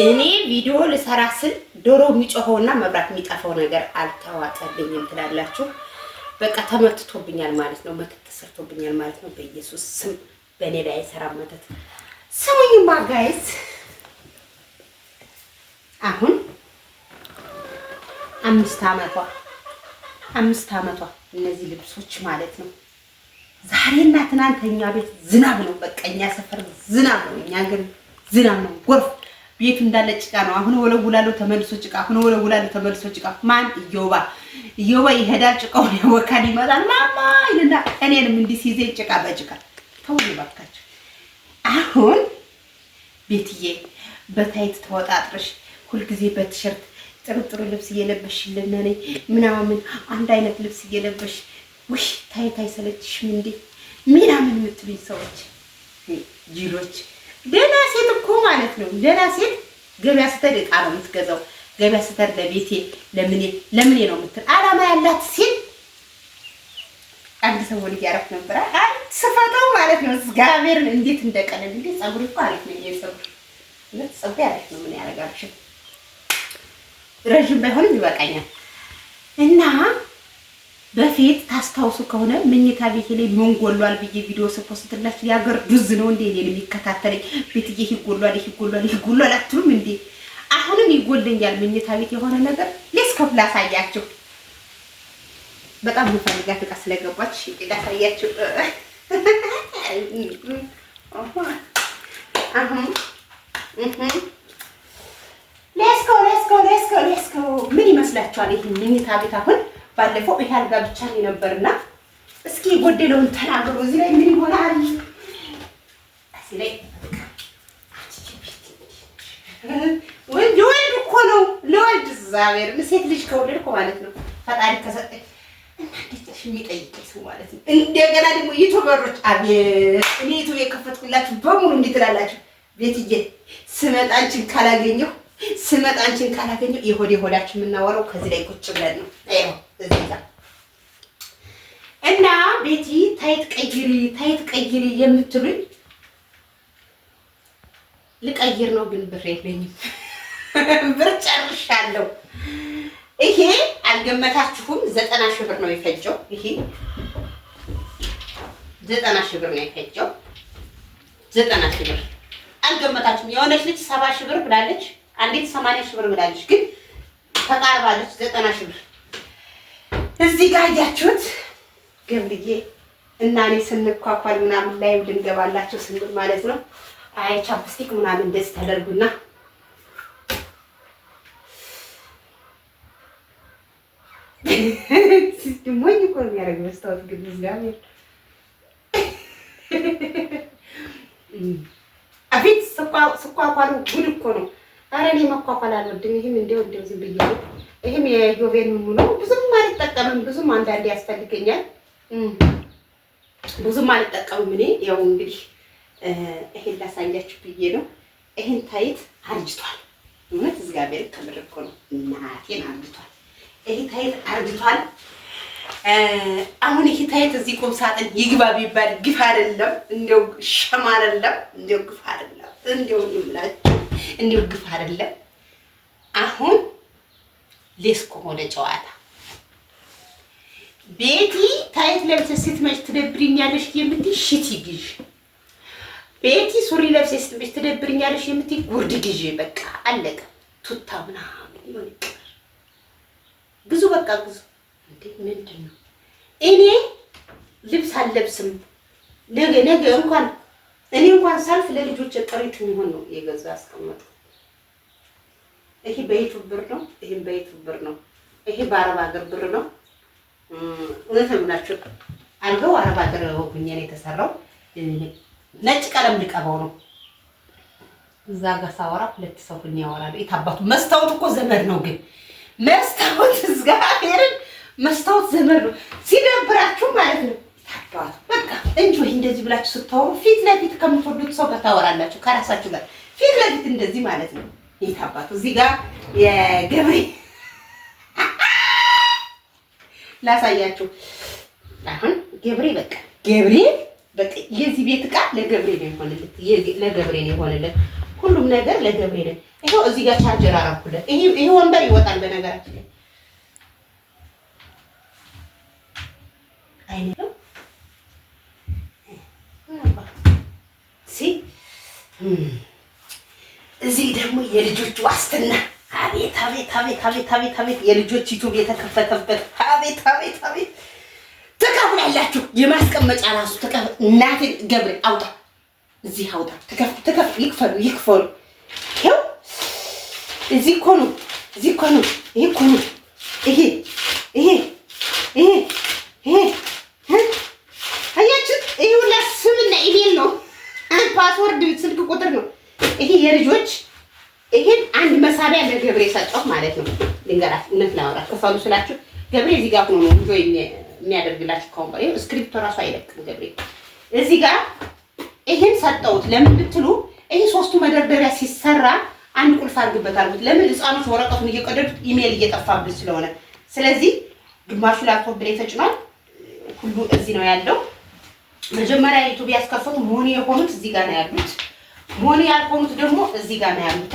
እኔ ቪዲዮ ልሰራ ስል ዶሮ የሚጮኸውና መብራት የሚጠፋው ነገር አልተዋጠልኝም ትላላችሁ። በቃ ተመትቶብኛል ማለት ነው። መተት ተሰርቶብኛል ማለት ነው። በኢየሱስ ስም በእኔ ላይ አይሰራም መተት። ስሙኝማ ጋይስ፣ አሁን 5 ዓመቷ እነዚህ ልብሶች ማለት ነው። ዛሬና ትናንት እኛ ቤት ዝናብ ነው። በቃ እኛ ሰፈር ዝናብ ነው። እኛ ግን ዝናብ ነው፣ ጎርፍ ቤቱ እንዳለ ጭቃ ነው። አሁን ወለውላለሁ ተመልሶ ጭቃ፣ አሁን ወለውላለሁ ተመልሶ ጭቃ። ማን እዮባ ይሄዳል፣ ጭቃውን ያወካል፣ ይመጣል ማማ ይልና እኔንም እንዲህ ሲይዘኝ ጭቃ በጭቃ ተውኝ ባካችሁ። አሁን ቤትዬ በታይት ተወጣጥረሽ ሁልጊዜ በቲሸርት ጥሩ ልብስ እየለበሽልን ነኝ ምናምን አንድ አይነት ልብስ እየለበሽ ውይ ታይት አይሰለችሽም እንዴ ምናምን የምትሉኝ ሰዎች ጅሎች፣ ደህና ሴት እኮ ማለት ነው። ደህና ሴት ገበያ ስትሄድ ዕቃ ነው የምትገዛው። ገበያ ስትሄድ ለቤቴ ለምኔ ነው የምትል ዓላማ ያላት ሴት። አንድ ሰው ወልጅ ያረፍ ነበር ስፈተው ማለት ነው። እግዚአብሔርን እንዴት እንደቀለል እንዴ! ፀጉር እኮ አሪፍ ነው። ፀጉር አሪፍ ነው። ምን ያደርጋልሽ? ረጅም ባይሆንም ይበቃኛል። እና በፊት ታስታውሱ ከሆነ መኝታ ቤቴ ላይ ምን ጎሏል ብዬ ቪዲዮ ስፖስትላችሁ ያገር ዱዝ ነው እንዴ እኔን የሚከታተለኝ? ቤትዬ ይጎሏል አትሉም እንዴ? አሁንም ይጎልኛል መኝታ ቤት የሆነ ነገር ለስከፍ ላሳያችሁ። በጣም ምፈልጋት ዕቃ ስለገባች ላሳያችሁ። ሌስኮ ምን ይመስላችኋል? ይሄ መኝታ ቤት አሁን ባለፈው ይሄ አልጋ ብቻ ነው ነበርና፣ እስኪ ጎደለውን ተናገሩ። እዚህ ላይ ምን ይሆናል? እዚህ ላይ ወንድ እኮ ነው ለወልድ እግዚአብሔር ሴት ልጅ ከወለድኩ ማለት ነው ፈጣሪ ከሰጠኝ እና እንዴት የሚጠይቀኝ ሰው ማለት ነው። እንደገና ደግሞ ዩቲዩበሮች አቤት እኔ ዩቲዩብ የከፈትኩላችሁ በሙሉ እንዴት ትላላችሁ? ቤትዬ ስመጣ አንቺን ካላገኘሁ የሆዳችሁ የምናወራው ከዚህ ላይ ቁጭ ብለን ነው። አይው እዚህ ጋር እና ቤቲ ታይት ቀይሪ የምትሉኝ ልቀይር ነው፣ ግን ብር የለኝም። ብር ጨርሻለሁ። ይሄ አልገመታችሁም? 90 ሺህ ብር ነው የፈጀው። ይሄ 90 ሺህ ብር ነው የፈጀው። 90 ሺህ ብር አልገመታችሁም? የሆነች ልጅ 70 ሺህ ብር ብላለች፣ አንዲት 80 ሺህ ብር ብላለች፣ ግን ተቃርባለች። 90 ሺህ ብር እዚህ ጋር አያችሁት? ገብርዬ እና እኔ ስንኳኳል ምናምን ላይ ልንገባላችሁ ስንል ማለት ነው። አይ ቻፕስቲክ ምናምን እንደዚህ ተደርጉና ሲስተሞኝ እኮ ነው የሚያደርገው መስታወት ግን እግዚአብሔር አቤት ስኳኳሉ ጉድ እኮ ነው። ኧረ እኔ መኳኳል አልወድም። ይሄም እንደው ዝም ብዬ ነው። ይሄም የዮቬን ነው። ብዙም አልጠቀምም። ብዙም አንዳንዴ ያስፈልገኛል። ብዙም አልጠቀምም። እኔ ያው እንግዲህ ይሄን ላሳያችሁ ብዬ ነው። ይሄን ታይት አርጅቷል። እውነት እግዚአብሔር ከምር እኮ ነው። እናቴን አርጅቷል። ይሄ ታይት አርጅቷል። አሁን ይሄ ታይት እዚህ ቁም ሳጥን ይግባ ቢባል ግፍ አይደለም። እንደው ሸማ አይደለም። እንደው ግፍ አይደለም። እንደው ግፍ አይደለም። አሁን ሌስኮ ሆነ ጨዋታ። ቤቲ ታይት ለብሰሽ ስትመጪ ትደብሪኛለሽ የምትይ ሽቲ ግዢ። ቤቲ ሱሪ ለብሰሽ ስትመጪ ትደብሪኛለሽ የምትይ ጉርድ ግዢ። በቃ አለቀ። ቱታ ምናምን ይሆን ግዙ፣ በቃ ግዙ። እንዴ ምንድን ነው? እኔ ልብስ አልለብስም። ነገ እንኳን እኔ ሳልፍ ለልጆች ጥሪት የሚሆን ነው የገዛ አስቀመጥኩ። ይሄ በዩቲዩብ ብር ነው። ይሄም በዩቲዩብ ብር ነው። ይሄ በአረብ ሀገር ብር ነው። እውነትም ናችሁ። አልገው አረብ ሀገር ሆኜ ነው የተሰራው። ነጭ ቀለም ልቀባው ነው። እዛ ጋር ሳወራ ሁለት ሰው ሆኜ ያወራሉ። የታባቱ መስታወት እኮ ዘመድ ነው። ግን መስታወት እግዚአብሔርን መስታወት ዘመድ ነው። ሲደብራችሁ ማለት ነው። ታባቱ በቃ እንጂ እንደዚህ ብላችሁ ስታወሩ ፊት ለፊት ከምትወዱት ሰው ጋር ታወራላችሁ። ከራሳችሁ ጋር ፊት ለፊት እንደዚህ ማለት ነው። የታባቱ እዚህ ጋር የገብሬ ላሳያችሁ። አሁን ገብሬ በቃ የዚህ ቤት ዕቃ ለገብሬ ነው የሆነለት። ሁሉም ነገር ለገብሬ ነው። ይሄው እዚህ ጋር ቻርጀር አደረኩለት። ይሄ ወንበር ይወጣል በነገራችን ላይ አይነው እዚህ ደግሞ የልጆች ዋስትና አቤት አቤት አቤት አቤት አቤት አቤት የልጆች ዩቲዩብ የተከፈተበት አቤት አቤት አቤት ተካፍላላችሁ። የማስቀመጫ ራሱ ተካፍል እናቴ ገብሬ አውጣ እዚህ አውጣ ተካፍል ይክፈሉ ይኸው እዚህ እኮ ነው ይሄ እኮ ነው ይሄ አያችሁት? ይሄ ሁላ ስምና ኢሜል ነው ፓስወርድ ስልክ ቁጥር ነው። ይሄ የልጆች ይሄን አንድ መሳቢያ ለገብሬ ሰጠው ማለት ነው። ልንገራት እውነት ላወራ ከፋሉ ስላችሁ ገብሬ እዚህ ጋር ሆኖ ነው እንጆ የሚያደርግላችሁ ካሁን በኋላ ስክሪፕት ራሱ አይለቅም ገብሬ እዚህ ጋር ይሄን ሰጠውት። ለምን ብትሉ ይሄ ሶስቱ መደርደሪያ ሲሰራ አንድ ቁልፍ አድርግበት አልኩት። ለምን ህፃኖች ወረቀቱን እየቀደዱት ኢሜል እየጠፋብን ስለሆነ፣ ስለዚህ ግማሹ ላፕቶፕ ላይ ተጭኗል። ሁሉ እዚህ ነው ያለው። መጀመሪያ ዩቲዩብ ያስከፈቱ ሞኒ የሆኑት እዚህ ጋር ነው ያሉት። ሞኒ ያልሆኑት ደግሞ እዚህ ጋር ነው ያሉት።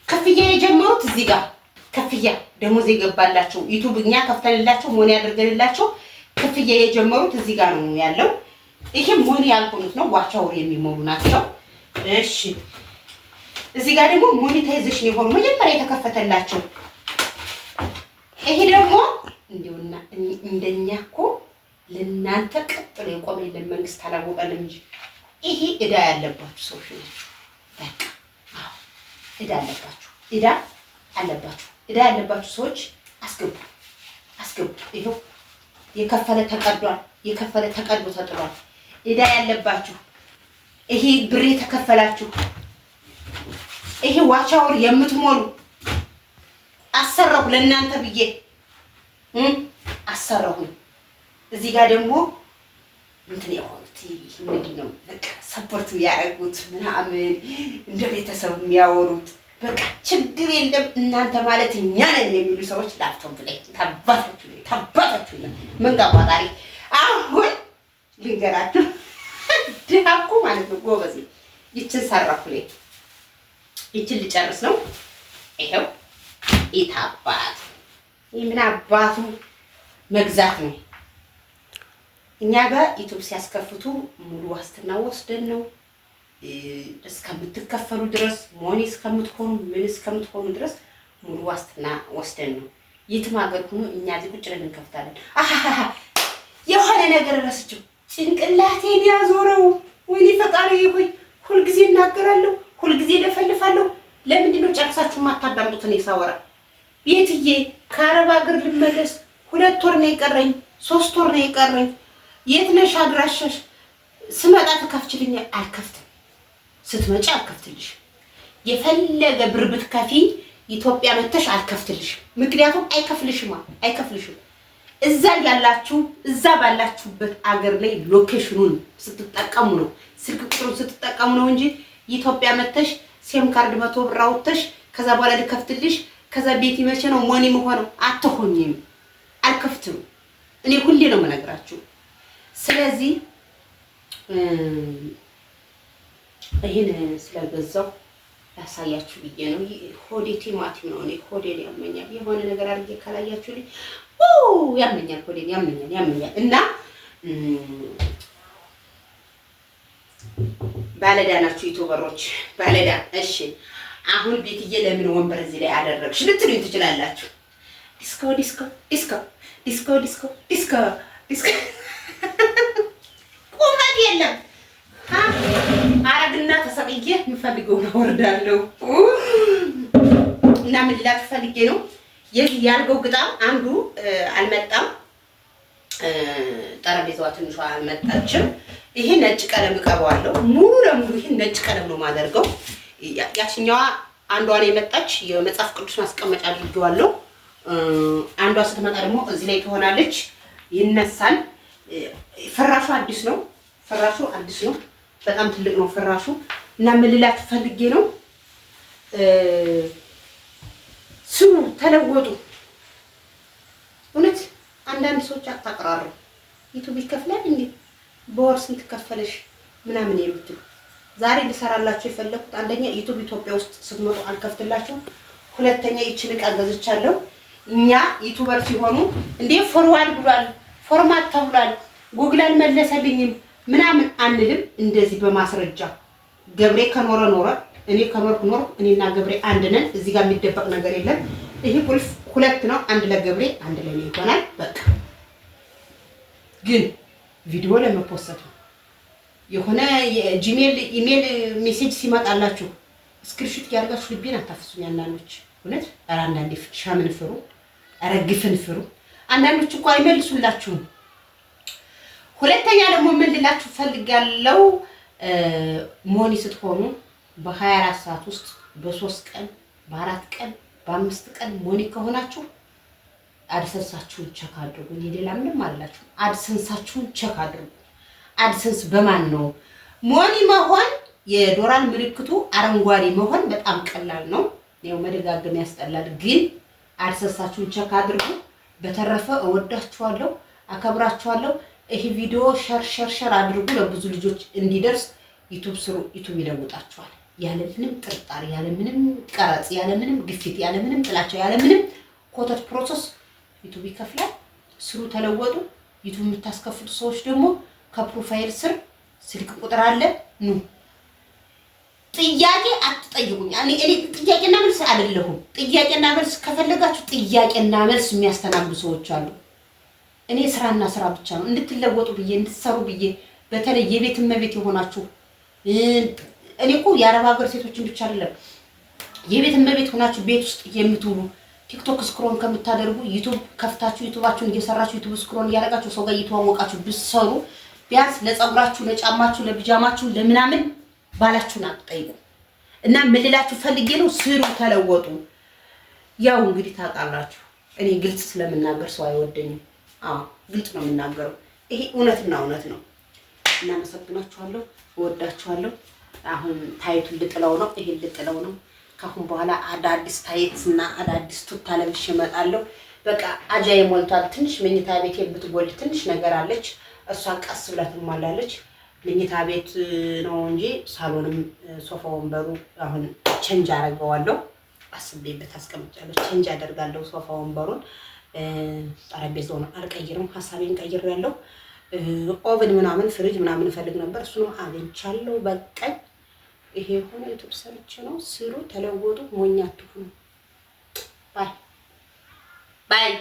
ከፍያ የጀመሩት እዚህ ጋር ከፍያ ደሞዝ የገባላቸው ዩቲዩብ እኛ ከፍተንላቸው ሞኒ ያደርገንላቸው ከፍያ የጀመሩት እዚህ ጋር ነው ያለው። ይሄ ሞኒ ያልሆኑት ነው ዋቻውር የሚሞሉ ናቸው። እሺ እዚህ ጋር ደግሞ ሞኔታይዜሽን የሆኑ መጀመሪያ የተከፈተላቸው። ይሄ ደግሞ እንደውና እንደኛ እኮ ለእናንተ ቀጥሎ የቆመ የለም መንግስት አላወቀንም እንጂ ይሄ እዳ ያለባችሁ ሰዎች ናቸው። በቃ አዎ እዳ ያለባችሁ ሰዎች አስገቡ። ይሄው የከፈለ ተቀዷል፣ የከፈለ ተቀዶ ተጥሏል። እዳ ያለባችሁ ይሄ ብር የተከፈላችሁ ይሄ ዋቻውር የምትሞሉ አሰራሁ ለእናንተ ብዬ አሰራሁ። እዚህ ጋር ደግሞ እንትን የሆኑት ምንድነው በቃ ሰፖርት የሚያደርጉት ምናምን እንደ ቤተሰብ የሚያወሩት በቃ ችግር የለም እናንተ ማለት እኛ ነን የሚሉ ሰዎች ላፕቶፕ ላይ ታባታችሁ ምን ጋባታሪ አሁን ልንገራችሁ ድሃኩ ማለት ነው ጎበዝ። ይችን ሰራኩ ላይ ይችን ልጨርስ ነው። ይሄው ኢታባት ምን አባቱ መግዛት ነው። እኛ ጋር ዩቲዩብ ሲያስከፍቱ ሙሉ ዋስትና ወስደን ነው እስከምትከፈሉ ድረስ ሞኒ እስከምትሆኑ ምን እስከምትሆኑ ድረስ ሙሉ ዋስትና ወስደን ነው። የትም ሀገር ሆኖ እኛ እዚህ ቁጭ ብለን እንከፍታለን። የሆነ ነገር ረስቼው ጭንቅላቴን ያዞረው ወይኔ ፈጣሪ ሆይ ሁልጊዜ እናገራለሁ፣ ሁልጊዜ ለፈልፋለሁ። ለምንድን ነው ጨርሳችሁ ማታዳምጡት? እኔ ሳወራ ቤትዬ ከአረብ ሀገር ልመለስ 2 ወር ነው የቀረኝ፣ 3 ወር ነው የቀረኝ። የት ነሽ አድራሻሽ? ስመጣ ትከፍችልኛል? አልከፍትም። ስትመጪ አልከፍትልሽ። የፈለገ ብር ብትከፊ ኢትዮጵያ መተሽ አልከፍትልሽ። ምክንያቱም አይከፍልሽም። እዛ ያላችሁ እዛ ባላችሁበት አገር ላይ ሎኬሽኑን ስትጠቀሙ ነው፣ ስልክ ቁጥሩን ስትጠቀሙ ነው እንጂ ኢትዮጵያ መተሽ ሴም ካርድ 100 ብር አውጥተሽ ከዛ በኋላ ልከፍትልሽ ከዛ ቤት መቼ ነው ሞኒ መሆነው? አትሆኝም። አልከፍትም። እኔ ሁሌ ነው የምነግራችሁ። ስለዚህ ይሄን ስለገዛው ያሳያችሁ ብዬ ነው። ሆዴ ቲማቲም ነው። እኔ ሆዴን ያመኛል። የሆነ ነገር አድርጌ ካላያችሁልኝ ያመኛል፣ ሆዴን ያመኛል። እና ባለዳ ናችሁ ዩቲዩበሮች፣ ባለዳ። እሺ አሁን ቤትዬ ለምን ወንበር እዚህ ላይ አደረግሽ ልትሉኝ ትችላላችሁ። ዲስኮ ቁመት የለም። አረግና ተሰቅዬ የምፈልገውን አወርዳለሁ። እና ምን ልላችሁ ፈልጌ ነው የዚህ ያልገው ግጣም አንዱ አልመጣም። ጠረጴዛዋ ትንሿ አልመጣችም። ይሄ ነጭ ቀለም እቀባዋለሁ ሙሉ ለሙሉ። ይሄ ነጭ ቀለም ነው ማደርገው። ያችኛዋ አንዷ ነው የመጣች የመጽሐፍ ቅዱስ ማስቀመጫ አድርጌዋለሁ። አንዷ ስትመጣ ደግሞ እዚህ ላይ ትሆናለች። ይነሳል። ፍራሹ አዲስ ነው። በጣም ትልቅ ነው ፍራሹ። እና ምን ልላችሁ ፈልጌ ነው ስሙ ተለወጡ። እውነት አንዳንድ ሰዎች አታቀራሩ ዩቲዩብ ይከፍላል እንዴ በወር ስንት ከፈለሽ ምናምን የምትሉ ዛሬ ልሰራላችሁ የፈለኩት አንደኛ ዩቲዩብ ኢትዮጵያ ውስጥ ስትመጡ አልከፍትላችሁ፣ ሁለተኛ ይችን ዕቃ ገዝቻለሁ። እኛ ዩቲዩበር ሲሆኑ እንዴ ፎርዋርድ ብሏል፣ ፎርማት ተብሏል፣ ጉግል አልመለሰልኝም ምናምን አንልም። እንደዚህ በማስረጃ ገብሬ ከኖረ ኖረ፣ እኔ ከኖርኩ ኖር፣ እኔና ገብሬ አንድ ነን። እዚህ ጋር የሚደበቅ ነገር የለም። ይሄ ቁልፍ 2 ነው፣ አንድ ለገብሬ አንድ ለኔ ይሆናል። በቃ ግን ቪዲዮ ለመፖስት ነው። የሆነ የጂሜል ኢሜል ሜሴጅ ሲመጣላችሁ ስክሪንሾት ያርጋችሁ ልቤን አታፍሱኝ። አንዳንዶች እውነት ኧረ አንዳንዴ ሻምን ፍሩ፣ ኧረ ግፍን ፍሩ። አንዳንዶች እኮ አይመልሱላችሁም። ሁለተኛ ደግሞ ምን ልላችሁ ፈልጋለሁ፣ ሞኒ ስትሆኑ በ24 ሰዓት ውስጥ በ3 ቀን በ4 ቀን በ5 ቀን ሞኒ ከሆናችሁ አድሰንሳችሁን ቸክ አድርጉ። ሌላ ምንም አላችሁ፣ አድሰንሳችሁን ቸክ አድርጉ። አድሰንስ በማን ነው ሞኒ መሆን? የዶላር ምልክቱ አረንጓዴ መሆን በጣም ቀላል ነው። ያው መደጋገም ያስጠላል፣ ግን አድሰንሳችሁን ቸክ አድርጉ። በተረፈ እወዳችኋለሁ፣ አከብራችኋለሁ። ይሄ ቪዲዮ ሸር አድርጉ ለብዙ ልጆች እንዲደርስ። ዩቲዩብ ስሩ፣ ዩቲዩብ ይለውጣችኋል። ያለ ምንም ጥርጣሬ፣ ያለ ምንም ቀረጽ፣ ያለ ምንም ግፊት፣ ያለ ምንም ጥላቻ፣ ያለ ምንም ኮተት ፕሮሰስ ዩቲዩብ ይከፍላል። ስሩ፣ ተለወጡ። ዩቲዩብ የምታስከፍቱ ሰዎች ደግሞ ከፕሮፋይል ስር ስልክ ቁጥር አለ። ኑ ጥያቄ አትጠይቁኝ። እኔ ጥያቄና መልስ አይደለሁም። ጥያቄና መልስ ከፈለጋችሁ ጥያቄና መልስ የሚያስተናግዱ ሰዎች አሉ። እኔ ስራና ስራ ብቻ ነው እንድትለወጡ ብዬ እንድትሰሩ ብዬ። በተለይ የቤት እመቤት የሆናችሁ እኔ እኮ የአረብ ሀገር ሴቶችን ብቻ አይደለም የቤት እመቤት ሆናችሁ ቤት ውስጥ የምትውሉ ቲክቶክ ስክሮል ከምታደርጉ ዩቲዩብ ከፍታችሁ ዩቲዩባችሁን እየሰራችሁ ዩቲዩብ ስክሮል እያደረጋችሁ ሰው ጋር እየተዋወቃችሁ ብትሰሩ ቢያንስ ለጸጉራችሁ፣ ለጫማችሁ፣ ለቢጃማችሁ ለምናምን ባላችሁን አትጠይቁ። እና ምን ልላችሁ ፈልጌ ነው፣ ስሩ፣ ተለወጡ። ያው እንግዲህ ታውቃላችሁ እኔ ግልጽ ስለምናገር ሰው አይወደኝም። ግልጽ ነው የምናገረው። ይሄ እውነትና እውነት ነው። እናመሰግናችኋለሁ፣ እወዳችኋለሁ። አሁን ታይቱን ልጥለው ነው፣ ይሄን ልጥለው ነው። ካሁን በኋላ አዳዲስ ታይትና አዳዲስ ቱታ ለብሼ እመጣለሁ። በቃ አጃዬ ሞልቷል። ትንሽ መኝታ ቤት ብትጎል ትንሽ ነገር አለች፣ እሷ ቀስ ብላ ትሟላለች። መኝታ ቤት ነው እንጂ ሳሎንም ሶፋ ወንበሩ አሁን ቼንጅ አደርገዋለሁ። አስቤበት አስቀምጫለሁ። ቼንጅ አደርጋለሁ ሶፋ ወንበሩን። ጠረጴዛውን አልቀይርም፣ ሀሳቤን ቀይሬያለሁ። ኦቨን ምናምን ፍሪጅ ምናምን እፈልግ ነበር፣ እሱንም አግኝቻለሁ። በቃኝ። ይሄ ሆነ ዩቲዩብ ሰርቼ ነው። ስሩ፣ ተለወጡ፣ ሞኝ አትሁኑ። ባይ ባይ።